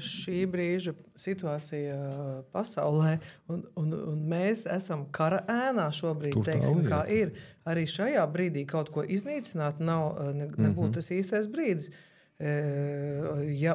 Šī brīža situācija pasaulē, un mēs esam kara ēnā šobrīd, teiksim, kā ir. Arī šajā brīdī kaut ko iznīcināt nebūtu tas īstais brīdis. Ja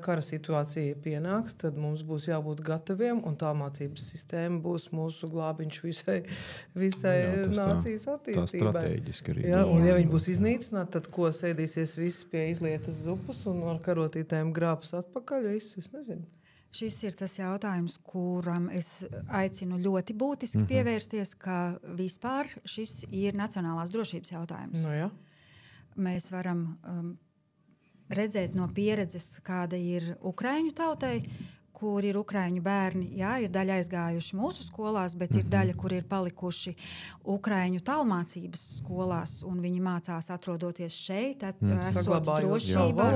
kara situācija pienāks, tad mums būs jābūt gataviem, un tā mācības sistēma būs mūsu glābiņš visai nācijas attīstībai. Tā strateģiski arī. Un ja viņi būs iznīcināti, tad ko sēdīsies visi pie izlietas zupas un ar karotītēm grābs atpakaļ? Visu, es nezinu. Šis ir tas jautājums, kuram es aicinu ļoti būtiski pievērsties, ka vispār šis ir nacionālās drošības jautājums. Nu, ja. Mēs varam redzēt no pieredzes, kāda ir ukraiņu tautai, kur ir ukraiņu bērni, jā, ir daļa aizgājuši mūsu skolās, bet ir daļa, kur ir palikuši ukraiņu tālmācības skolās, un viņi mācās atrodoties šeit, esot drošībā,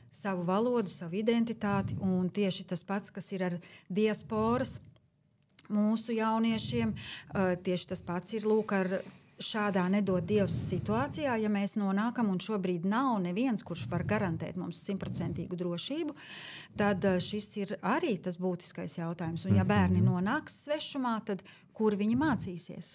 savu valodu, savu identitāti, un tieši tas pats, kas ir ar diasporas mūsu jauniešiem, tieši tas pats ir lūk ar šādā nedod Dievs situācijā, ja mēs nonākam, un šobrīd nav neviens, kurš var garantēt mums 100% drošību, tad šis ir arī tas būtiskais jautājums. Un ja bērni nonāks svešumā, tad kur viņi mācīsies?